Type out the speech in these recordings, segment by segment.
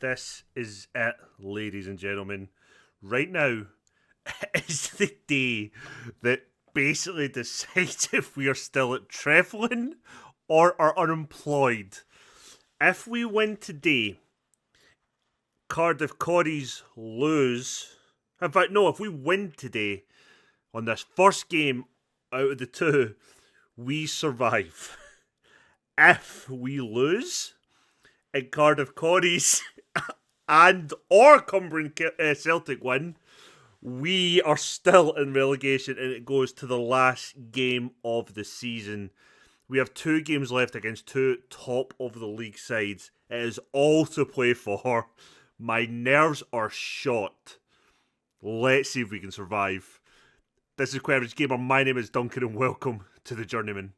This is it, ladies and gentlemen. Right now is the day that basically decides if we are still at Treflin or are unemployed. If we win today, Cardiff Corries lose. In fact, no, if we win today on this first game out of the two, we survive. If we lose, and Cardiff Corries and or Cumbrian Celtic win, we are still in relegation and it goes to the last game of the season. We have 2 games left against 2 top of the league sides. It is all to play for. My nerves are shot. Let's see if we can survive. This is Quite Average Gamer. My name is Duncan and welcome to the Journeyman.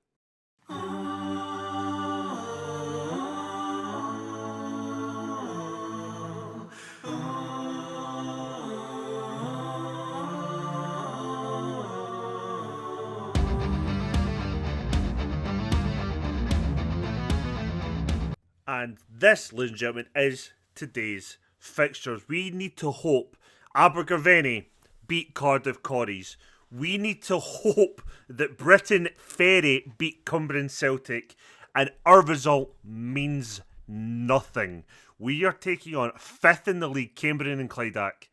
And this, ladies and gentlemen, is today's fixtures. We need to hope Abergavenny beat Cardiff Corries. We need to hope that Britain Ferry beat Cumbrian Celtic. And our result means nothing. We are taking on 5th in the league, Cambrian and Clydach.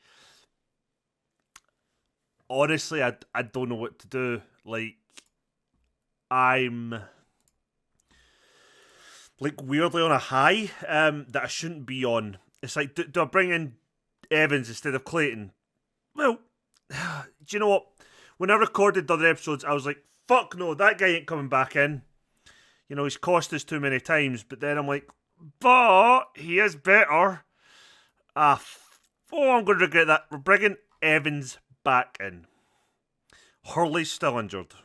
Honestly, I don't know what to do. I'm weirdly on a high that I shouldn't be on. It's like, do I bring in Evans instead of Clayton? Well, do you know what? When I recorded the other episodes, I was like, fuck no, that guy ain't coming back in. You know, he's cost us too many times. But then I'm like, but he is better. I'm going to regret that. We're bringing Evans back in. Hurley's still injured.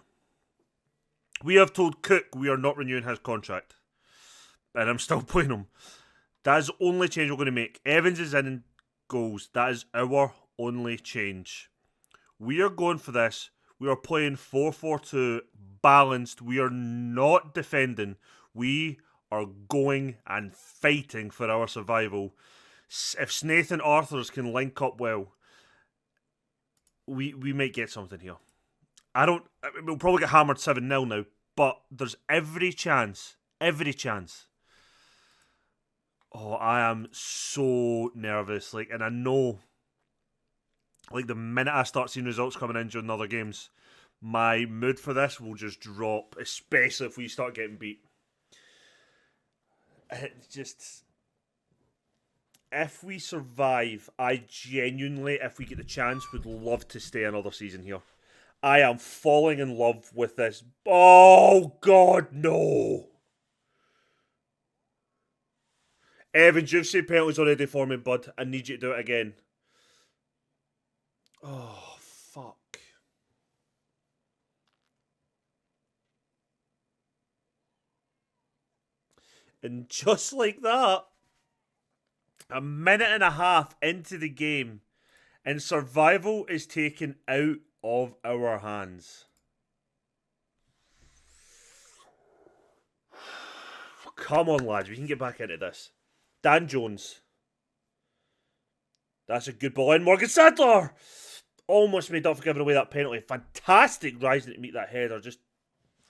We have told Cook we are not renewing his contract. And I'm still playing him. That is the only change we're going to make. Evans is in and goals. That is our only change. We are going for this. We are playing 4-4-2, balanced. We are not defending. We are going and fighting for our survival. If Snaith and Arthurs can link up well, we might get something here. We'll probably get hammered 7-0 now, but there's every chance. Oh, I am so nervous. And I know, the minute I start seeing results coming in during other games, my mood for this will just drop, especially if we start getting beat. It's just, if we survive, I genuinely, if we get the chance, would love to stay another season here. I am falling in love with this. Oh, God, no. Evans, you've said penalties already for me, bud. I need you to do it again. Oh, fuck. And just like that, a minute and a half into the game, and survival is taken out of our hands. Come on, lads. We can get back into this. Dan Jones. That's a good ball in. Morgan Sadler! Almost made up for giving away that penalty. Fantastic rising to meet that header. Just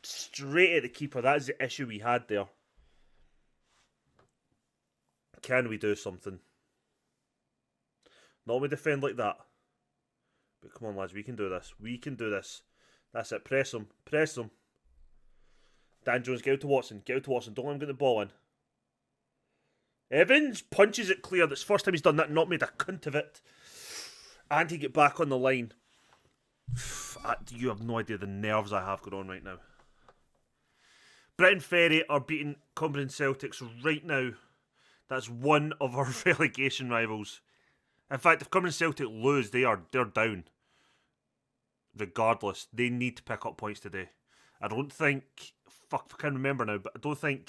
straight at the keeper. That is the issue we had there. Can we do something? Not we defend like that. But come on, lads. We can do this. We can do this. That's it. Press him. Press him. Dan Jones, get out to Watson. Get out to Watson. Don't let him get the ball in. Evans punches it clear. That's the first time he's done that, not made a cunt of it. And he get back on the line. You have no idea the nerves I have going on right now. Britain Ferry are beating Cumbrian Celtic, so right now, that's one of our relegation rivals. In fact, if Cumbrian Celtic lose, they're down. Regardless, they need to pick up points today. I don't think, I can't remember now, but I don't think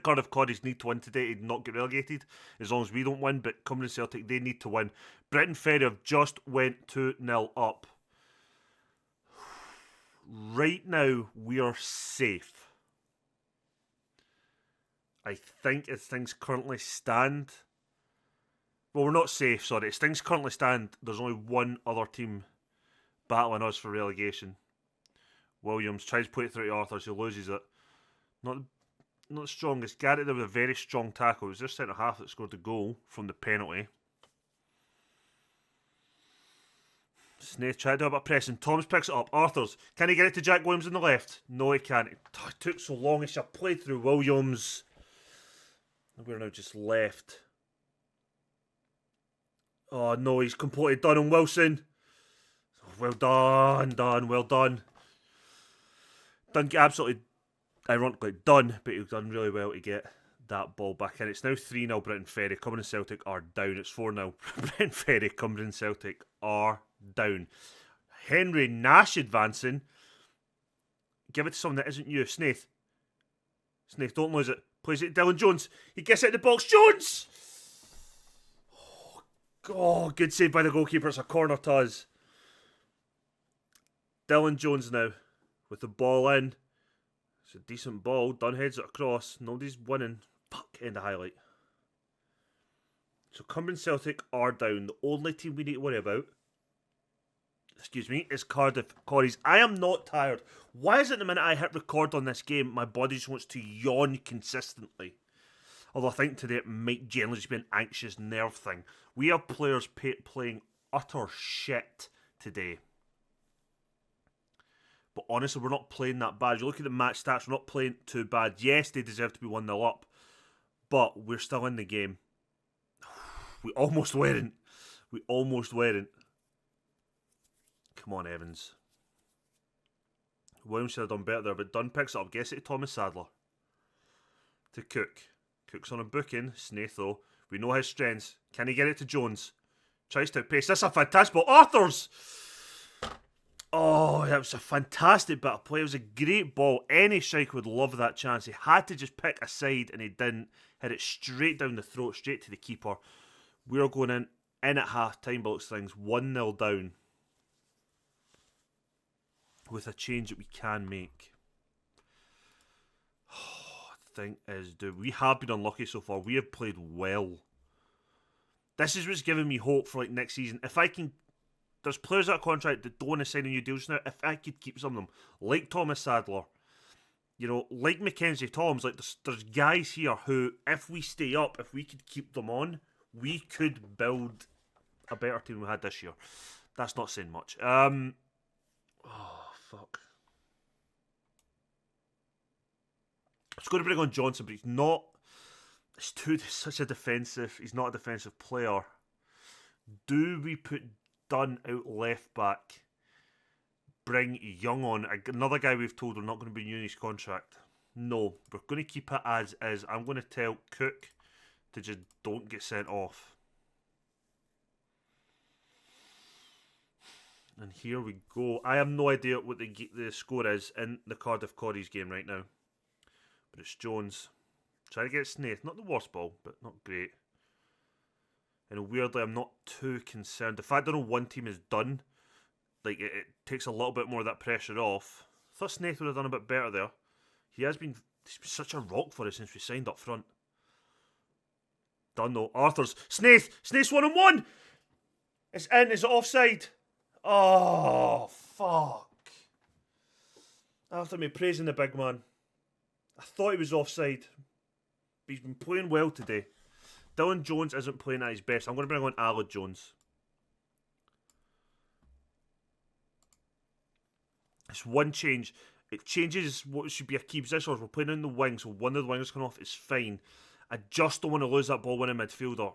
Cardiff Corries need to win today to not get relegated, as long as we don't win, but Cumbrian Celtic, they need to win. Britain Ferry have just went 2-0 up. Right now, we are safe. I think as things currently stand... Well, we're not safe, sorry. As things currently stand, there's only one other team battling us for relegation. Williams tries to put it through to Arthurs, who loses it. Not the strongest. Garrett there with a very strong tackle. It was their centre half that scored the goal from the penalty. Snaith tried to do a bit of pressing. Thomas picks it up. Arthurs. Can he get it to Jack Williams on the left? No, he can't. It took so long. He should have played through Williams. We're now just left. Oh no, he's completely done on Wilson. Well done, well done. Done absolutely, ironically done, but he's done really well to get that ball back in. It's now 3-0 Britain Ferry. Cumberland and Celtic are down. It's 4-0 Britain Ferry. Cumberland and Celtic are down. Henry Nash advancing. Give it to someone that isn't you. Snaith. Snaith, don't lose it. Plays it to Dylan Jones. He gets it in the box. Jones! Oh, good save by the goalkeeper. It's a corner to us. Dylan Jones now with the ball in. It's a decent ball. Dunn heads it across. Nobody's winning. Fuck, end the highlight. So Cumberland Celtic are down. The only team we need to worry about, excuse me, is Cardiff Corries. I am not tired. Why is it the minute I hit record on this game, my body just wants to yawn consistently? Although I think today it might generally just be an anxious nerve thing. We have players playing utter shit today. But honestly, we're not playing that bad. You look at the match stats, we're not playing too bad. Yes, they deserve to be 1-0 up. But we're still in the game. We almost weren't. We almost weren't. Come on, Evans. Williams should have done better there, but Dunn picks it up. Gets it to Thomas Sadler. To Cook. Cook's on a booking. Snaith, though. We know his strengths. Can he get it to Jones? Tries to pace. That's a fantastic ball. Arthurs! Oh, that was a fantastic bit of play. It was a great ball. Any striker would love that chance. He had to just pick a side, and he didn't. Hit it straight down the throat, straight to the keeper. We're going in at half-time, but looks things 1-0 down. With a change that we can make. Thing is, dude, we have been unlucky so far. We have played well. This is what's giving me hope for like next season. If I can, there's players out of contract that don't want to sign a new deals now. If I could keep some of them, like Thomas Sadler, you know, like Mackenzie Toms, like there's guys here who, if we stay up, if we could keep them on, we could build a better team than we had this year. That's not saying much. Oh fuck. I was going to bring on Johnson, but he's not. Such a defensive. He's not a defensive player. Do we put Dunn out left back? Bring Young on. Another guy we've told we're not going to be renewing his contract. No, we're going to keep it as is. I'm going to tell Cook to just don't get sent off. And here we go. I have no idea what the score is in the Cardiff Corries game right now. But it's Jones. Trying to get Snaith. Not the worst ball, but not great. And weirdly, I'm not too concerned. The fact that only one team is done, like it takes a little bit more of that pressure off. I thought Snaith would have done a bit better there. He's been such a rock for us since we signed up front. Done though. Arthurs. Snaith! Snaith's 1-on-1! It's in. Is it offside? Oh, fuck. After me praising the big man. I thought he was offside. But he's been playing well today. Dylan Jones isn't playing at his best. I'm going to bring on Aled Jones. It's one change. It changes what should be a key position. We're playing in the wing, so one of the wingers coming off is fine. I just don't want to lose that ball winning midfielder.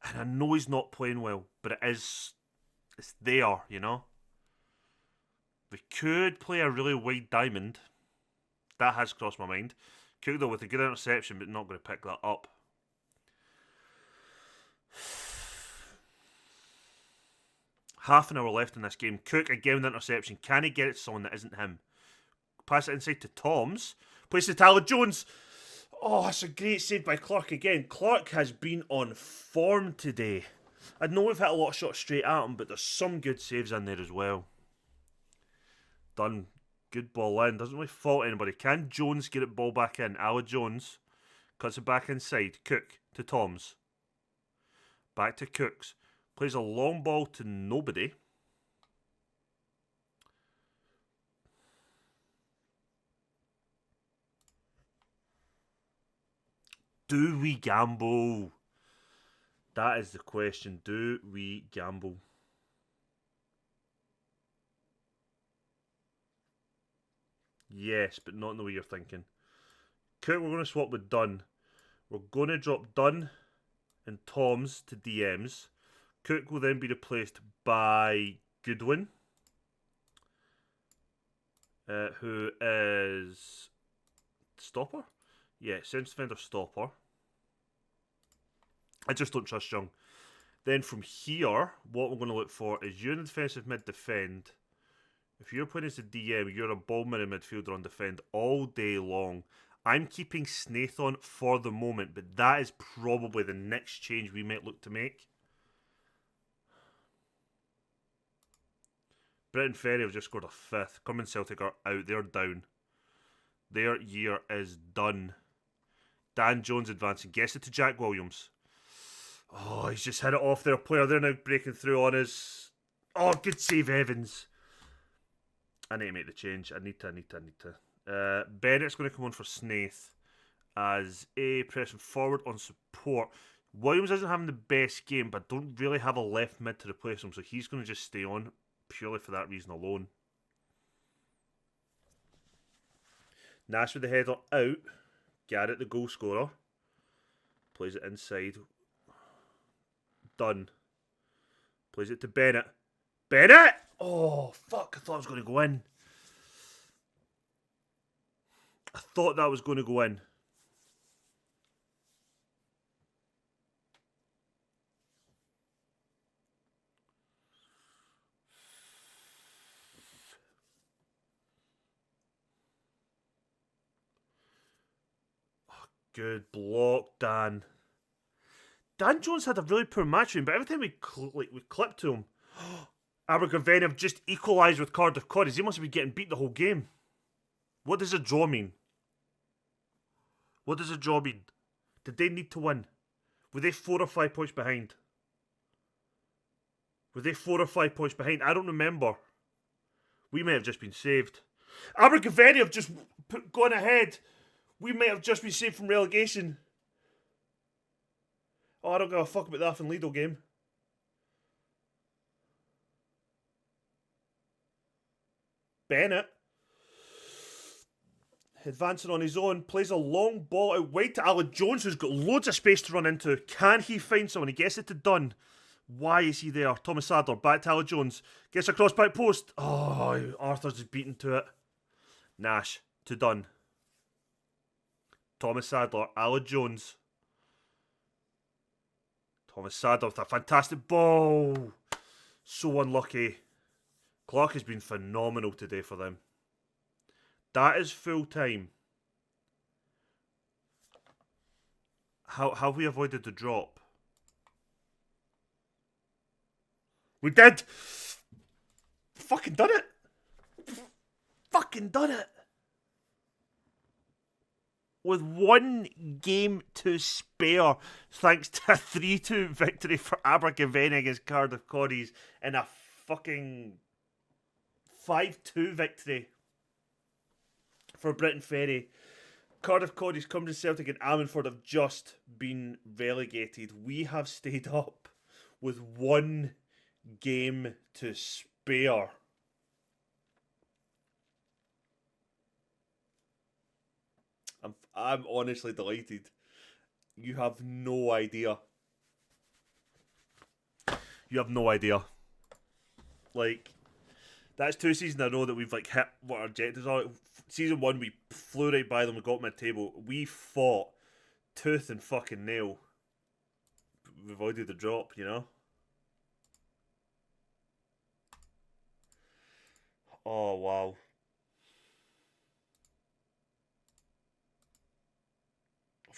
And I know he's not playing well, but it's there, you know. We could play a really wide diamond. That has crossed my mind. Cook though with a good interception, but not going to pick that up. Half an hour left in this game. Cook again with an interception. Can he get it to someone that isn't him? Pass it inside to Toms. Plays to Aled Jones. Oh, that's a great save by Clark again. Clark has been on form today. I know we've hit a lot of shots straight at him, but there's some good saves in there as well. Done. Good ball in. Doesn't really fault anybody. Can Jones get it ball back in? Aled Jones. Cuts it back inside. Cook to Toms. Back to Cooks. Plays a long ball to nobody. Do we gamble? That is the question. Do we gamble? Yes, but not in the way you're thinking. Cook, we're going to swap with Dunn. We're going to drop Dunn and Toms to DMs. Cook will then be replaced by Goodwin, who is stopper. Yeah, centre defender stopper. I just don't trust Young. Then from here, what we're going to look for is you're in the defensive mid defend. If you're playing as a DM, you're a ball minute midfielder on defend all day long. I'm keeping Snaith on for the moment, but that is probably the next change we might look to make. Britain Ferry have just scored a 5th. Cummins Celtic are out. They're down. Their year is done. Dan Jones advancing. Gets it to Jack Williams. Oh, he's just hit it off their player. They're now breaking through on us. Oh, good save, Evans. I need to make the change. I need to. Bennett's going to come on for Snaith as a pressing forward on support. Williams isn't having the best game, but don't really have a left mid to replace him, so he's going to just stay on purely for that reason alone. Nash with the header out. Garrett, the goal scorer, plays it inside. Done. Plays it to Bennett. Bennett! Oh, fuck. I thought I was going to go in. I thought that was going to go in. Oh, good block, Dan. Dan Jones had a really poor match for him, but every time we clipped to him, Abergavenny have just equalised with Cardiff Coddies. He must have been getting beat the whole game. What does a draw mean? What does a draw mean? Did they need to win? Were they 4 or 5 points behind? Were they 4 or 5 points behind? I don't remember. We may have just been saved. Abergavenny have just gone ahead. We may have just been saved from relegation. Oh, I don't give a fuck about that in Lido game. Bennett, advancing on his own, plays a long ball out wide to Alan Jones, who's got loads of space to run into. Can he find someone? He gets it to Dunn. Why is he there? Thomas Sadler, back to Alan Jones. Gets across back post. Oh, Arthur's just beaten to it. Nash to Dunn. Thomas Sadler, Alan Jones. Thomas Sadler with a fantastic ball. So unlucky. Clark has been phenomenal today for them. That is full time. How have we avoided the drop? We did! Fucking done it! Fucking done it! With one game to spare, thanks to a 3-2 victory for Abergavenny against Cardiff Coddies and a fucking 5-2 victory for Britain Ferry. Cardiff Coddies, Cumberland Celtic and Ammanford have just been relegated. We have stayed up with one game to spare. I'm honestly delighted. You have no idea. You have no idea. Like, that's 2 seasons in a row that we've like hit what our objectives are. Season 1, we flew right by them. We got mid-table. We fought tooth and fucking nail. We avoided the drop, you know. Oh wow.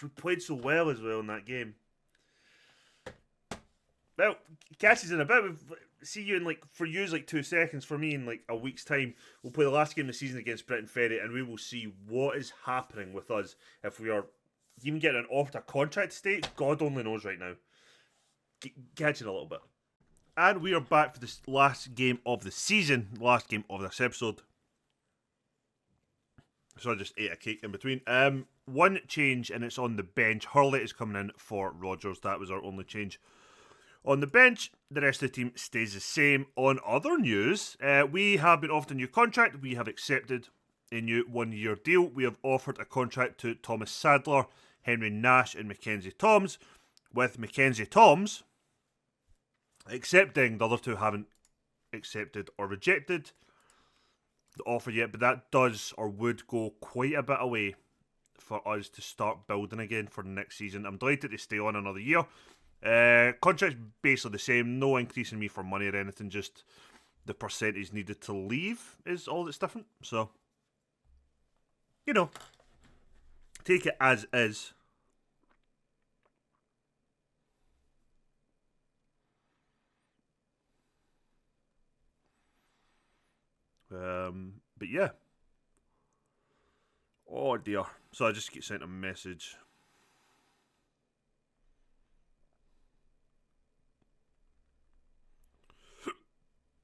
We played so well as well in that game. Well, Cass is in a bit. We'll see you in like, for you like 2 seconds. For me in like a week's time, we'll play the last game of the season against Britain Ferry, and we will see what is happening with us if we are even getting an offer a contract state, God only knows right now. Catching a little bit. And we are back for this last game of the season, last game of this episode. So I just ate a cake in between. One change, and it's on the bench. Hurley is coming in for Rodgers. That was our only change on the bench. The rest of the team stays the same. On other news, we have been offered a new contract. We have accepted a new 1-year deal. We have offered a contract to Thomas Sadler, Henry Nash, and Mackenzie Toms, with Mackenzie Toms accepting. The other two haven't accepted or rejected the offer yet, but that does or would go quite a bit away for us to start building again for the next season. I'm delighted to stay on another year. Contract's basically the same, no increase in me for money or anything, just the percentage needed to leave is all that's different. So, you know, take it as is. But yeah. Oh dear. So I just get sent a message.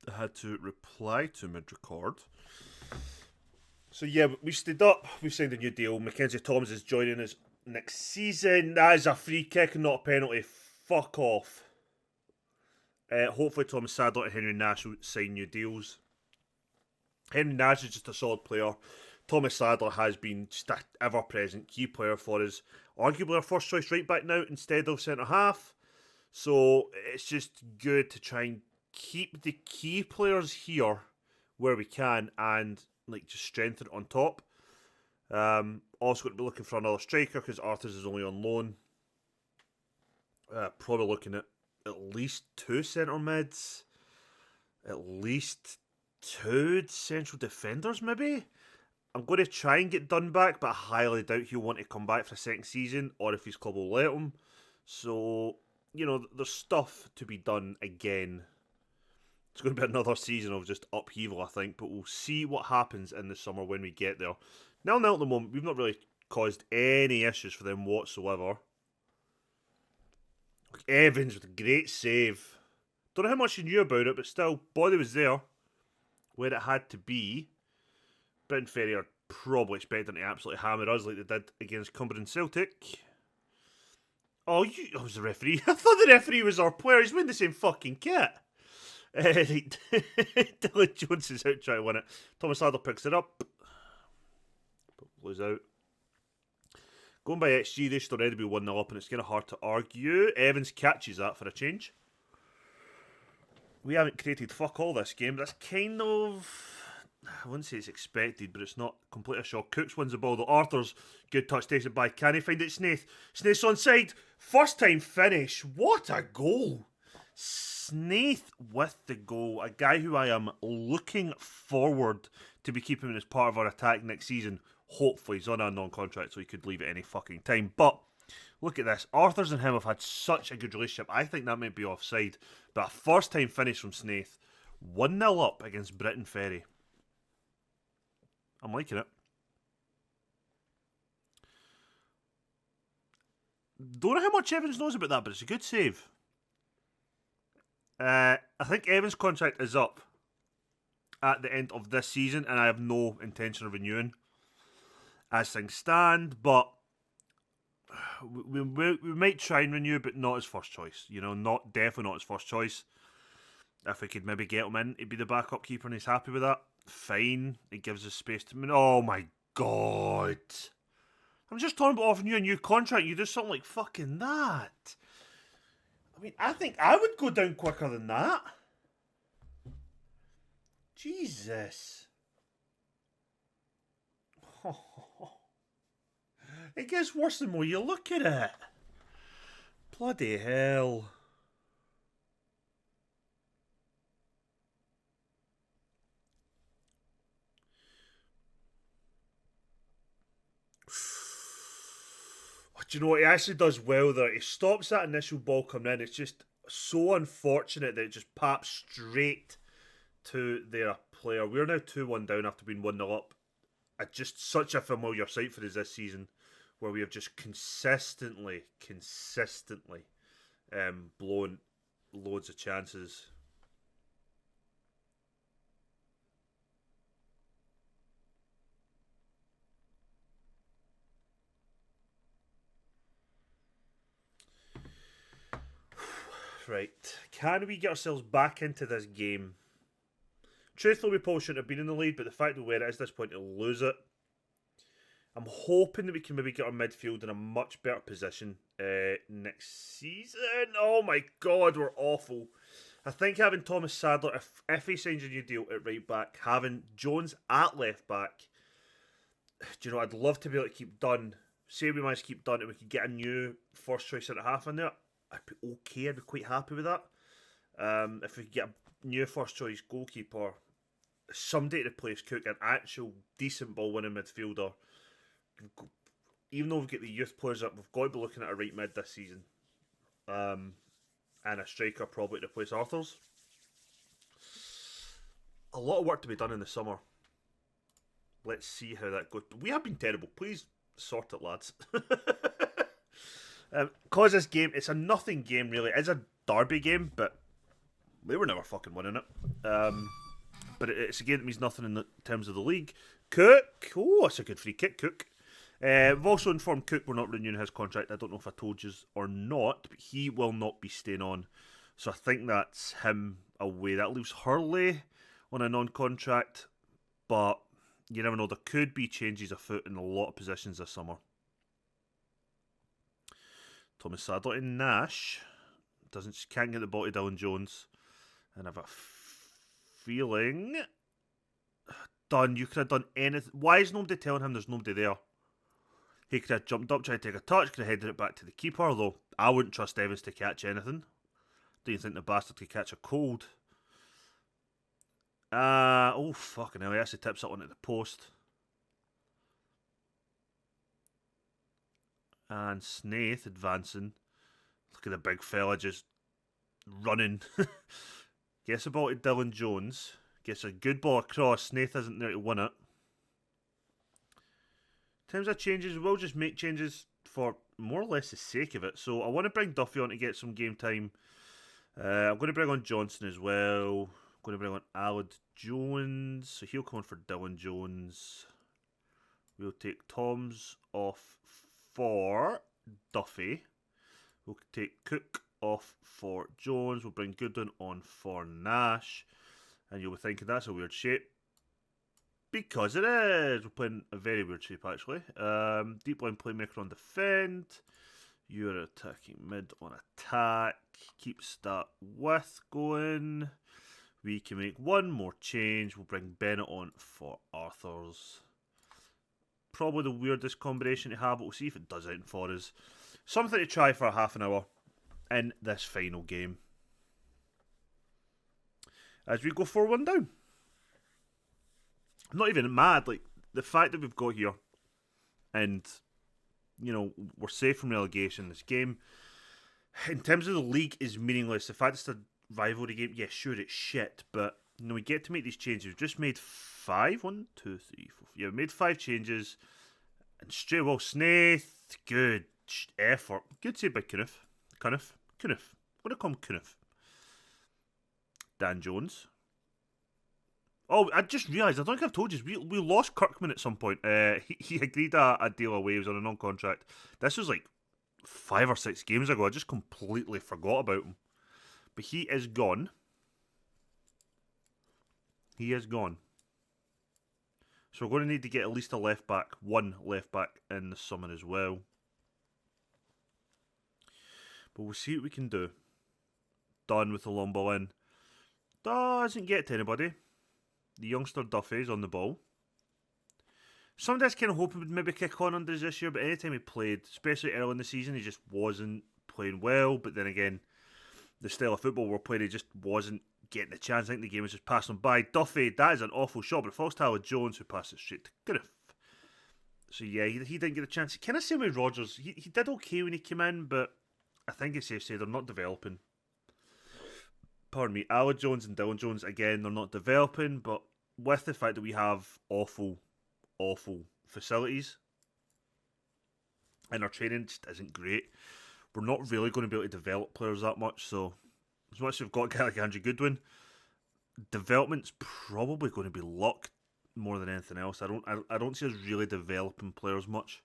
I had to reply to mid-record. So yeah, we stayed up. We signed a new deal. Mackenzie Toms is joining us next season. That is a free kick and not a penalty. Fuck off. Hopefully Thomas Sadler and Henry Nash will sign new deals. Henry Nash is just a solid player. Thomas Sadler has been just an ever-present key player for us. Arguably our first choice right back now instead of centre-half. So it's just good to try and keep the key players here where we can and just strengthen on top. Also going to be looking for another striker because Arthur's is only on loan. Probably looking at least 2 centre mids. At least 2 central defenders maybe. I'm going to try and get Dunn back, but I highly doubt he'll want to come back for a second season or if his club will let him. So, there's stuff to be done again. It's going to be another season of just upheaval, I think, but we'll see what happens in the summer when we get there. Now at the moment, we've not really caused any issues for them whatsoever. Evans with a great save. Don't know how much you knew about it, but still, body was there where it had to be. Britain Ferry are probably expecting to absolutely hammer us like they did against Cumberland Celtic. Oh, I was the referee. I thought the referee was our player. He's wearing the same fucking kit. Dylan Jones is out trying to win it. Thomas Sadler picks it up. Blows out. Going by XG, they should already be 1-0 up, and it's kind of hard to argue. Evans catches that for a change. We haven't created fuck all this game. That's kind of... I wouldn't say it's expected, but it's not complete a shock. Cooks wins the ball, though. Arthur's good touch takes it by. Can he find it? Snaith. Snaith's onside. First time finish. What a goal. Snaith with the goal. A guy who I am looking forward to be keeping as part of our attack next season. Hopefully he's on a non-contract so he could leave at any fucking time. But look at this. Arthur's and him have had such a good relationship. I think that might be offside. But a first time finish from Snaith. 1-0 up against Britain Ferry. I'm liking it. Don't know how much Evans knows about that, but it's a good save. I think Evans' contract is up at the end of this season, and I have no intention of renewing as things stand, but we might try and renew, but not as first choice. Definitely not as first choice. If we could maybe get him in, he'd be the backup keeper, and he's happy with that. Fine. It gives us space to... Oh my god. I'm just talking about offering you a new contract. You do something like fucking that. I mean, I think I would go down quicker than that. Jesus. It gets worse the more you look at it. Bloody hell. Do you know what? He actually does well there. He stops that initial ball coming in. It's just so unfortunate that it just pops straight to their player. We're now 2-1 down after being 1-0 up. Just such a familiar sight for us this season. where we have just consistently blown loads of chances. Right, can we get ourselves back into this game? Truthfully, we probably shouldn't have been in the lead, but the fact that we're at this point to lose it, I'm hoping that we can maybe get our midfield in a much better position next season. Oh my god, we're awful. I think having Thomas Sadler, if he signs a new deal at right back, having Jones at left back, do you know, I'd love to be able to keep Dunn. Say we manage to keep Dunn and we could get a new first choice centre half in there. I'd be okay, I'd be quite happy with that. If we could get a new first choice goalkeeper, somebody to replace Cook, an actual decent ball winning midfielder. Even though we've got the youth players up, we've got to be looking at a right mid this season. And a striker probably to replace Arthur's. A lot of work to be done in the summer. Let's see how that goes. We have been terrible. Please sort it, lads. Cause this game, it's a nothing game really. It's a derby game, but they were never fucking winning it. But it's a game that means nothing in terms of the league. Cook, oh, that's a good free kick, Cook. We've also informed Cook we're not renewing his contract. I don't know if I told you or not, but he will not be staying on. So I think that's him away. That leaves Hurley on a non-contract, but you never know. There could be changes afoot in a lot of positions this summer. Thomas Sadler and Nash can't get the ball to Dylan Jones, and I have a feeling Dunn, you could have done anything. Why is nobody telling him there's nobody there? He could have jumped up, tried to take a touch, could have headed it back to the keeper, although I wouldn't trust Evans to catch anything. Do you think the bastard could catch a cold? Oh, fucking hell, he actually tips that one at the post. And Snaith advancing. Look at the big fella just running. Gets the ball to Dylan Jones. Gets a good ball across. Snaith isn't there to win it. In terms of changes, we'll just make changes for more or less the sake of it. So I want to bring Duffy on to get some game time. I'm going to bring on Johnson as well. I'm going to bring on Aled Jones. So he'll come on for Dylan Jones. We'll take Toms off for Duffy. We'll take Cook off for Jones. We'll bring Goodwin on for Nash. And you'll be thinking that's a weird shape. Because it is. We're playing a very weird shape, actually. Deep line playmaker on defend. You're attacking mid on attack. Keeps that width going. We can make one more change. We'll bring Bennett on for Arthur's. Probably the weirdest combination to have, but we'll see if it does anything for us. Something to try for a half an hour in this final game. As we go 4-1 down. I'm not even mad. Like, the fact that we've got here and, you know, we're safe from relegation. This game, in terms of the league, is meaningless. The fact it's a rivalry game, yeah, sure, it's shit. But, you know, we get to make these changes. We've just made 5. 1, 2, 3, 4. Yeah, we made 5 changes. And straight well, Snaith, good effort. Good save by Cunniff. Cunniff. What do I call him? Cunniff. Dan Jones. Oh, I just realised, I don't think I've told you, we lost Kirkman at some point. He agreed a deal away, he was on a non-contract. This was like 5 or 6 games ago, I just completely forgot about him. But he is gone. He is gone. So we're going to need to get at least one left back in the summer as well. But we'll see what we can do. Done with the long ball in. Doesn't get to anybody. The youngster Duffy's on the ball. Some of this kind of hoping would maybe kick on under us this year, but anytime he played, especially early in the season, he just wasn't playing well. But then again, the style of football we're playing, he just wasn't getting the chance. I think the game was just passing by. Duffy, that is an awful shot, but it falls to Aled Jones, who passed it straight to Griff. So yeah, he didn't get a chance. Kind of same with Rodgers. He did okay when he came in, but I think it's safe to say they're not developing. Pardon me, Aled Jones and Dylan Jones, again, they're not developing, but with the fact that we have awful facilities, and our training just isn't great. We're not really going to be able to develop players that much, so as much as we've got a guy like Andrew Goodwin, development's probably going to be luck more than anything else. I don't see us really developing players much,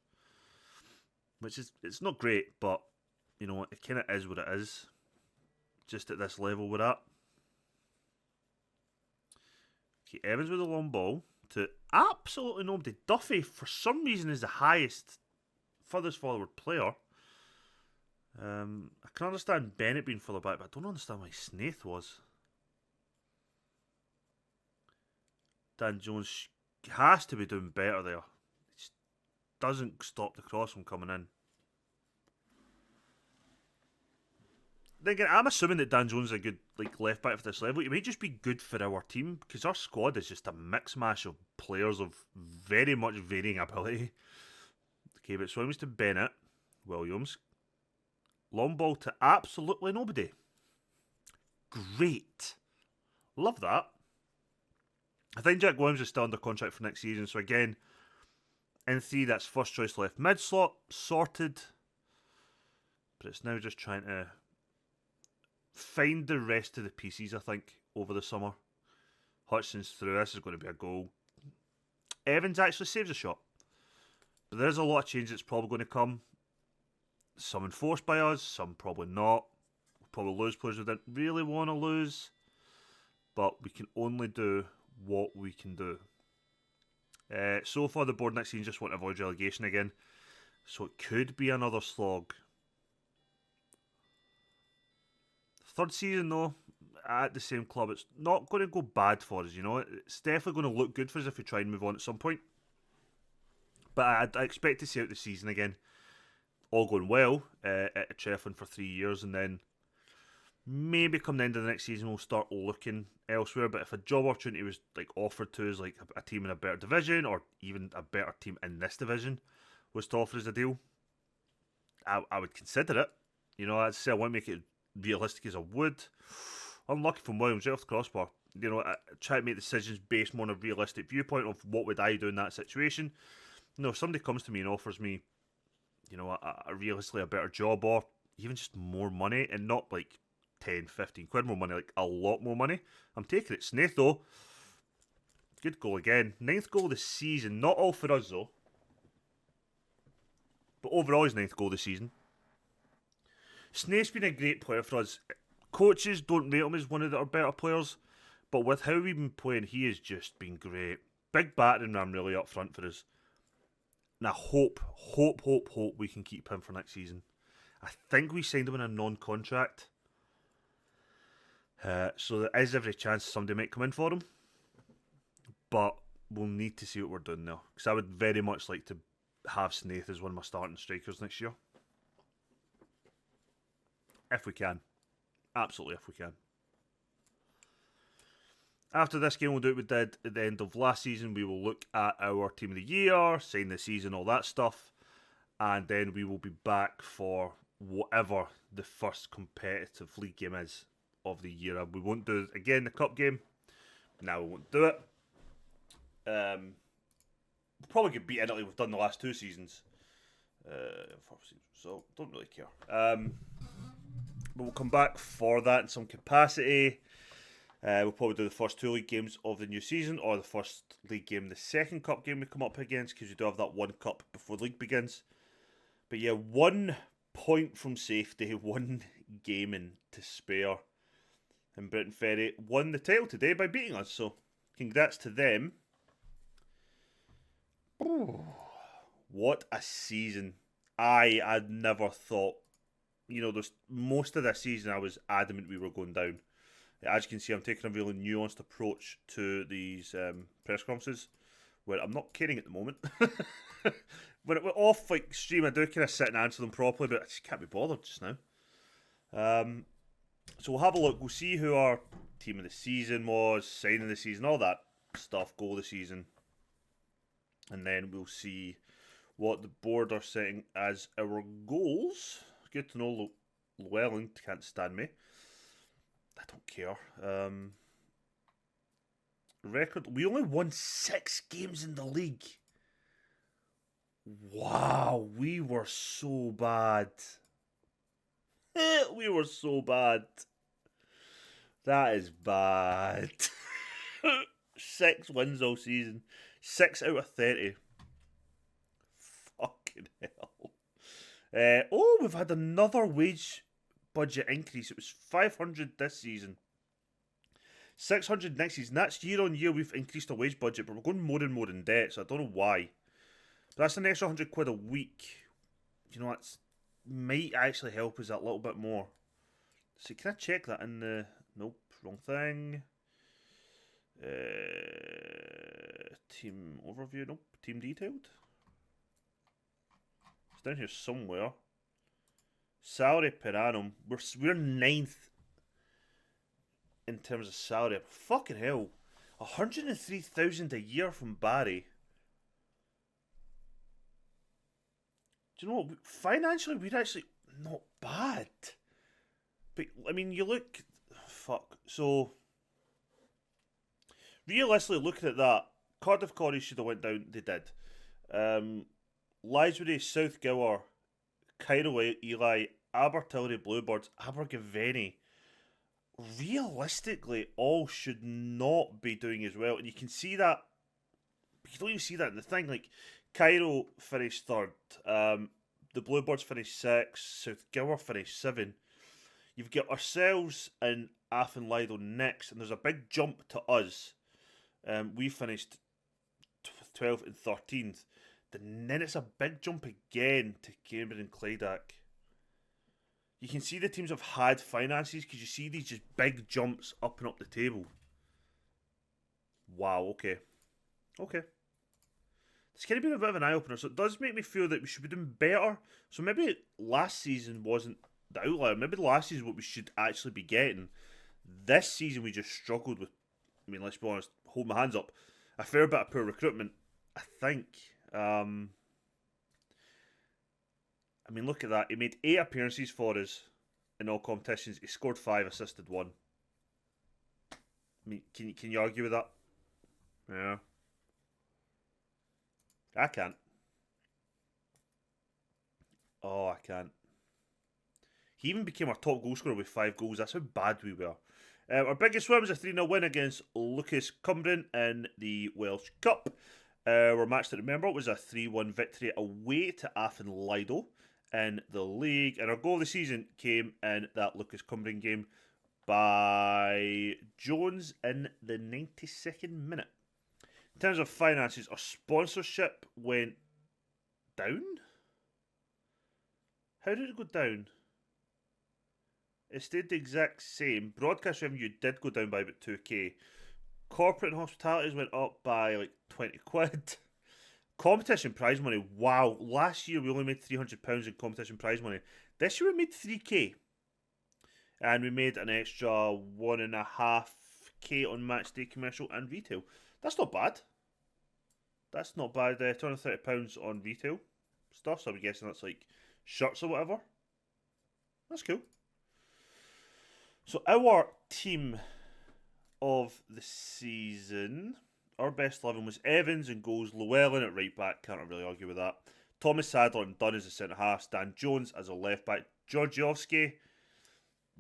which is, it's not great, but you know it kind of is what it is. Just at this level we're at. Okay, Evans with a long ball to absolutely nobody. Duffy for some reason is the highest, furthest forward player. I can understand Bennett being further back, but I don't understand why Snaith was. Dan Jones has to be doing better there. It just doesn't stop the cross from coming in. Then again, I'm assuming that Dan Jones is a good left back for this level. He might just be good for our team because our squad is just a mix mash of players of very much varying ability. Okay, but swings to Bennett, Williams, long ball to absolutely nobody. Great, love that. I think Jack Williams is still under contract for next season, so again, in theory, that's first choice left mid slot sorted. But it's now just trying to find the rest of the pieces, I think, over the summer. Hudson's through. This is going to be a goal. Evans actually saves a shot. But there's a lot of change that's probably going to come. Some enforced by us, some probably not. We'll probably lose players we didn't really want to lose. But we can only do what we can do. So far, the board next season just want to avoid relegation again. So it could be another slog. Third season, though, at the same club, it's not going to go bad for us, you know. It's definitely going to look good for us if we try and move on at some point. But I expect to see out the season again, all going well, at Trefflin for 3 years, and then maybe come the end of the next season we'll start looking elsewhere. But if a job opportunity was offered to us, like a team in a better division, or even a better team in this division was to offer us a deal, I would consider it. You know, I'd say I want to make it realistic as I would. Unlucky from Williams right off the crossbar. You know, I try to make decisions based more on a realistic viewpoint of what would I do in that situation. You know, if somebody comes to me and offers me, you know, a realistically a better job or even just more money, and not 10, 15 quid more money, a lot more money, I'm taking it. Snaith though, good goal again. 9th goal of the season. Not all for us though, but overall his 9th goal of the season. Snaith's been a great player for us. Coaches don't rate him as one of our better players, but with how we've been playing, he has just been great. Big battering ram really up front for us. And I hope we can keep him for next season. I think we signed him in a non-contract. So there is every chance somebody might come in for him. But we'll need to see what we're doing now. Because I would very much like to have Snaith as one of my starting strikers next year. If we can. Absolutely if we can. After this game, we'll do what we did at the end of last season. We will look at our team of the year, sign the season, all that stuff. And then we will be back for whatever the first competitive league game is of the year. We won't do, again, the cup game. No, we won't do it. We'll probably get beat in it like we've done the last 2 seasons. So, don't really care. But we'll come back for that in some capacity. We'll probably do the first 2 league games of the new season, or the first league game, the second cup game we come up against, because we do have that 1 cup before the league begins. But yeah, 1 point from safety, 1 gaming to spare. And Britain Ferry won the title today by beating us, so congrats to them. Ooh, what a season. I'd never thought, you know, there's most of this season I was adamant we were going down. As you can see, I'm taking a really nuanced approach to these press conferences, where I'm not kidding at the moment. When it went off stream, I do kind of sit and answer them properly, but I just can't be bothered just now. So we'll have a look. We'll see who our team of the season was, signing of the season, all that stuff, goal of the season. And then we'll see what the board are setting as our goals. Good to know Llewellyn can't stand me. I don't care. Record. We only won 6 games in the league. Wow, we were so bad. We were so bad. That is bad. 6 wins all season. 6 out of 30. Fucking hell. Oh, we've had another wage budget increase. It was 500 this season. 600 next season. That's year on year we've increased our wage budget, but we're going more and more in debt, so I don't know why. But that's an extra £100 a week. You know, that's might actually help us a little bit more. So can I check that in the... Nope, wrong thing. Team overview, nope. Team detailed. It's down here somewhere. Salary per annum. We're ninth in terms of salary. Fucking hell. 103,000 a year from Barry. Do you know what? Financially, we're actually not bad. But, I mean, you look... Fuck. So, realistically, looking at that, Cardiff Corey should have went down. They did. Lisbury, South Gower, Cairo Eli, Abertillery Bluebirds, Abergavenny, realistically, all should not be doing as well. And you can see that. You don't even see that in the thing. Like, Cairo finished third. The Bluebirds finished sixth. South Gower finished 7. You've got ourselves and Athen Lido next, and there's a big jump to us. We finished 12th and 13th. Then it's a big jump again to Cambridge and Clydach. You can see the teams have had finances because you see these just big jumps up and up the table. Wow, okay. Okay. It's kind of been a bit of an eye-opener, so it does make me feel that we should be doing better. So maybe last season wasn't the outlier. Maybe last season what we should actually be getting. This season we just struggled with, I mean, let's be honest, hold my hands up, a fair bit of poor recruitment, I think. I mean, look at that. He made 8 appearances for us in all competitions. He scored 5, assisted 1. I mean, can you argue with that? Yeah. I can't. Oh, I can't. He even became our top goal scorer with 5 goals. That's how bad we were. Our biggest win was a 3-0 win against Lucas Cumbrian in the Welsh Cup. Our match to remember was a 3-1 victory away to Athen Lido in the league. And our goal of the season came in that Lucas Cumbrian game by Jones in the 92nd minute. In terms of finances, our sponsorship went down? How did it go down? It stayed the exact same. Broadcast revenue did go down by about 2k. Corporate and hospitalities went up by like 20 quid. Competition prize money, wow. Last year we only made £300 in competition prize money. This year we made 3k. And we made an extra 1.5k on match day commercial and retail. That's not bad. That's not bad. £230 on retail stuff. So I'm guessing that's like shirts or whatever. That's cool. So our team of the season, our best 11 was Evans and goals, Llewellyn at right back, can't really argue with that. Thomas Sadler and Dunn as the centre half, Dan Jones as a left back, Georgiovski,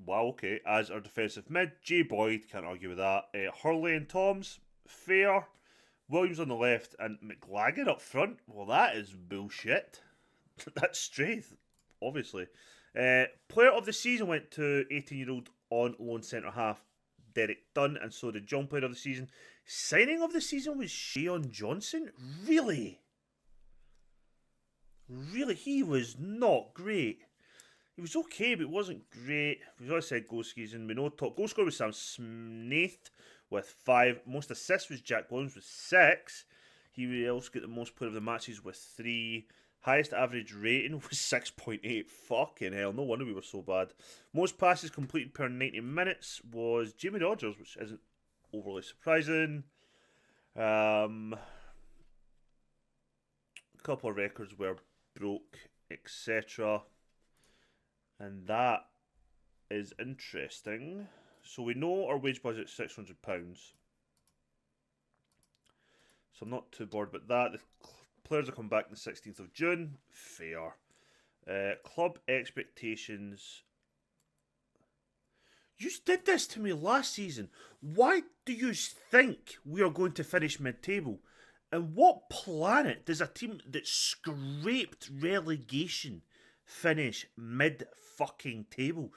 wow, okay, as our defensive mid, Jay Boyd, can't argue with that. Hurley and Toms, fair. Williams on the left and McLagan up front, well that is bullshit. That's straight, obviously. Player of the season went to 18-year-old on loan centre half Derek Dunn, and so did John Player of the season. Signing of the season was Shaun Johnson? Really? Really? He was not great. He was okay, but it wasn't great. We've already said goal season. We know top goal scorer was Sam Snaith with 5. Most assists was Jack Williams with 6. He also got the most player of the matches with 3. Highest average rating was 6.8. Fucking hell, no wonder we were so bad. Most passes completed per 90 minutes was Jamie Rogers, which isn't overly surprising. A couple of records were broke, etc. And that is interesting. So we know our wage budget is £600. So I'm not too bored about that. Players will come back on the 16th of June. Fair. Club expectations. You did this to me last season. Why do you think we are going to finish mid-table? And what planet does a team that scraped relegation finish mid-fucking-table?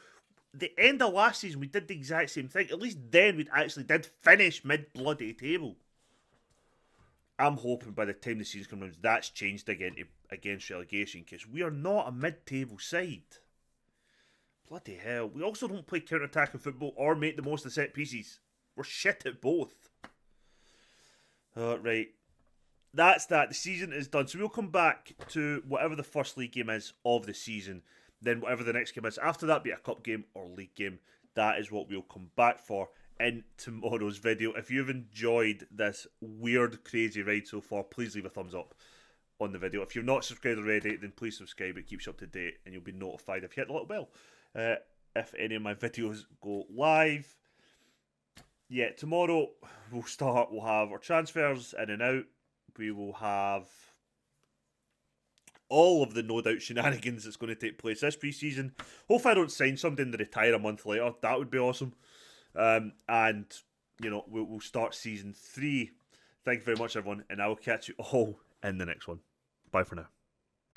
The end of last season, we did the exact same thing. At least then, we actually did finish mid-bloody-table. I'm hoping by the time the season comes around, that's changed again against relegation, because we are not a mid-table side. Bloody hell. We also don't play counter-attacking football or make the most of set pieces. We're shit at both. Right. That's that. The season is done. So we'll come back to whatever the first league game is of the season. Then whatever the next game is. After that, be it a cup game or league game. That is what we'll come back for in tomorrow's video. If you've enjoyed this weird, crazy ride so far, please leave a thumbs up on the video. If you're not subscribed already, then please subscribe. It keeps you up to date and you'll be notified if you hit the little bell. If any of my videos go live. Yeah, tomorrow we'll have our transfers in and out. We will have all of the no doubt shenanigans that's going to take place this pre-season. Hopefully I don't sign somebody and they retire a month later. That would be awesome. And, you know, we'll start season 3. Thank you very much, everyone, and I will catch you all in the next one. Bye for now.